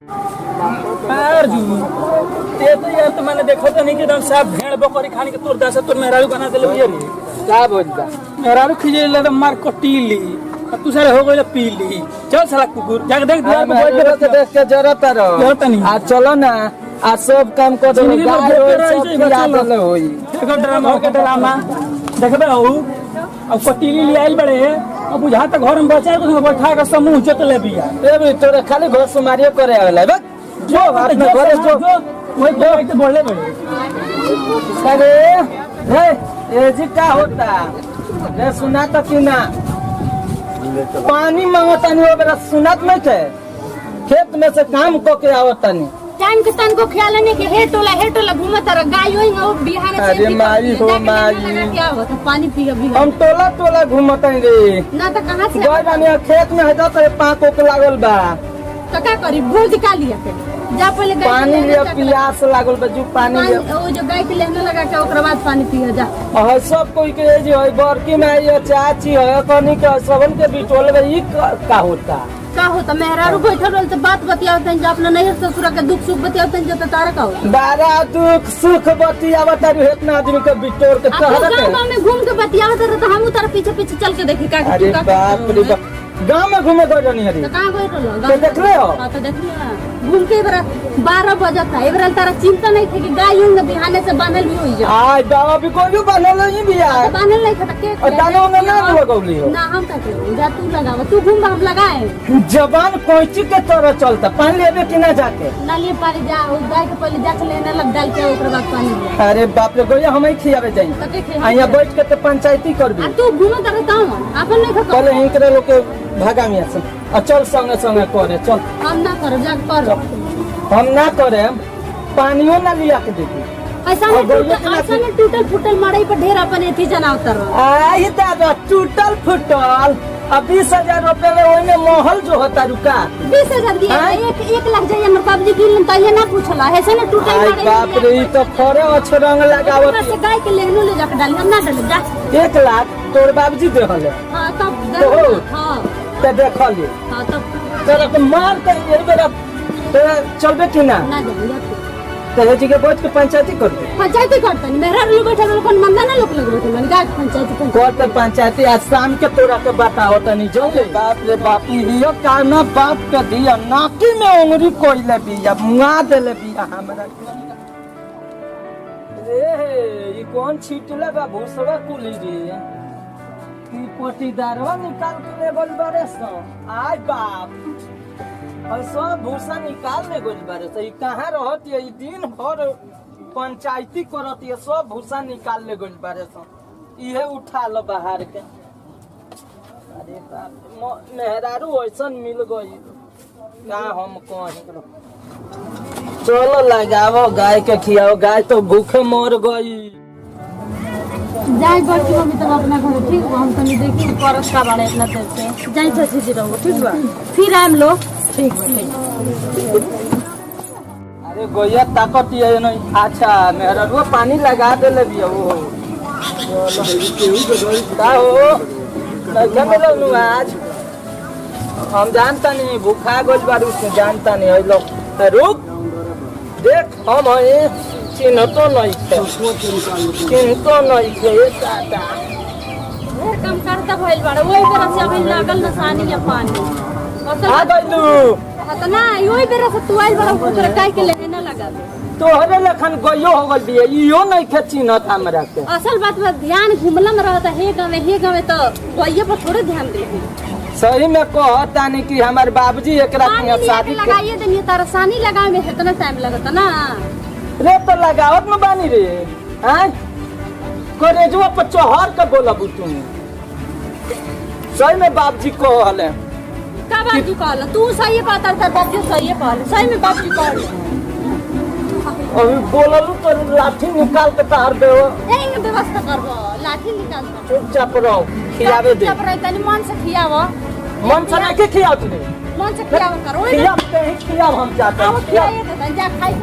तो यार तो मैंने देखो तो नहीं कि एकदम साहब भेड़ बकरी खाने के तोर दासा तोर मेहरारू बना देले बिया रे का बोलता मेहरारू खिजे ले तो मार कोटीली अब तू सारे हो गइल पीली चल साला कुकुर जाके देख द्वार पे बैठ के देख के जरूरत नहीं आ चलो ना आ सब काम कर दो होई देखो ड्रामा देखबे हो अब कोटीली ले आइल बड़े अब बुझा त घर में बचा को बैठा के समूह जोत ले बिया ए भी तोरे खाली घर सुमारियो करे आवेला बस जो हाथ में घरे जो वही दो एक बोले बड़े अरे हे ये जी का होता रे सुना तो क्यों ना पानी मांगता नहीं मेरा सुनत नहीं थे खेत में से काम को के आवता नहीं टाइम के तन को ख्याल नहीं कि हे टोला घूमत रह गाय होई हो बिहार से अरे माई हो माई क्या होता पानी पी अभी हम टोला घूमत रे ना तो कहां से गए बानी खेत में है तो 5 कोक लागल बा तो क्या करी भूल का लिया के जा पहले पानी लिया प्यास लागल बा जो पानी लिया वो जो गाय के लेने लगा के ओकरा बाद पानी पियो जा है सब कोई के जे है बड़की माई है चाची है कनी के सबन के बिटोल में ई का होता मेहरारू बैठल रहल तो बात बतियावत हैं जो अपना नैहर ससुर के दुख सुख बतियावत हैं जो तो तारा का होता बारा दुख सुख बतियावत है इतना आदमी के बिटोर के कहत है गांव में घूम के बतियावत रहे तो हम उतर पीछे चल के देखी का अरे बाप रे बाप गांव में घूमे गए नहीं हरी तो कहां बैठल हो तो देख ले हो हां तो देख लिया घूम के बरा 12 बजे था एबरा तारा चिंता नहीं थी कि गाय यूं बिहाने से बांधल भी होई जा आय बाबा भी कोई बांधल नहीं बिया बांधल नहीं था के और दाना में ना लगौली हो ना हम का जा तू लगावा तू घूम हम लगाए जबान कोइची के तरह चलता पानी लेबे कि ना जाके ना ले पानी जा उस गाय के पहले जाके लेने लग डाल के ओकरा बाद पानी ले अरे बाप रे गोया हमें खियावे जाई तो देखे आ यहां बैठ के तो पंचायती करबी आ तू घूमत रहता हूं अपन नहीं खा पहले हिंकरे लोग के भागा मिया से चल संगे करे चल हम ना कर जा कर हम ना करे पानियो ना लिया के देती ऐसा में टूटल फुटल मड़ई पर ढेर अपन एथी जना उतर आई दादा टूटल फुटल अब 20,000 रुपए में ओने महल जो होता रुका 20,000 दिया एक लाख जाइए हमर बाबूजी गिन त ये ना पूछला ऐसे ना टूटल आई बाप रे ई तो खरे अच्छे रंग लगावत से गाय के लेहनो ले जाके डाली हम ना डाले जा 1 लाख तोर बाबूजी देहले हां तब हां ते देखली हां तब तेरा तो मार के ये बेरा तेरा चलबे कि ना ना दे तेरे जी के बैठ के पंचायती कर दे पंचायती करतन मेरा लोग बैठा लोग मंदा ना लोग बैठे मन गाय पंचायती करते पंचायती आज शाम के तोरा के बताओ तनी जो बाप रे बाप इहो काना बाप के दिया नाकी में उंगली कोइले बिया मुआ देले बिया हमरा रे ई कौन छीटले बा भूसवा कुली रे की पोटीदारवा निकाल के ले बोल बारे सो आय बाप और सब भूसा निकाल ले गोल बारे सो ई कहां रहत ये दिन भर पंचायती करत ये सब भूसा निकाल ले गोल बारे सो इहे उठा लो बाहर के अरे बाप मेहरारू ऐसन मिल गई का हम कहीं चलो लगाओ गाय के खियाओ गाय तो भूखे मर गई जाई बच्ची मम्मी तब अपना घर ठीक बा हम तनी देखी परस का बाड़े इतना देर से जाई फसी जी रहो ठीक बा फिर हम लोग ठीक बा अरे गोया ताकत ये नहीं अच्छा मेहरारू पानी लगा देले बिया ओ का हो कैसे मिलो आज हम जानता नहीं भूखा गोल बारू से जानता नहीं है लोग रुक देख हम है चिन्ह तो नहीं थे दादा वो काम करता भइल बाड़े ओई बेरा से अभी लागल न सानी या पानी आ गइलू त ना ओई बेरा से तू आइल बड़ा ओकरा काहे के लेने ना लगा तोहरे लखन गयो हो गइल बिया इयो नहीं खे चिन्हत हमरा के असल बात बा ध्यान घुमला में रहता हे गावे तो गइये पर थोड़े ध्यान देही सही में कहता नहीं कि हमारे बाबूजी एकरा के शादी लगाइए देनी तारा सानी लगाए में इतना टाइम लगता ना रे तो लगावत में बानी रे हैं करेजवा पर चढ़ के बोला बुतू सही में बाबूजी कहले का बाबूजी कहला तू सही बात करता बाबूजी सही कहले सही में बाबूजी कहले अभी बोललू तो लाठी निकाल के तार देओ एंग व्यवस्था करबो लाठी निकाल के चुपचाप रहो खियावे दे चुपचाप रह तनी मन से खियावो मन से नहीं के खियाओ तू मन से खियावो करो खियाव हम चाहते हैं खियावे जा खाई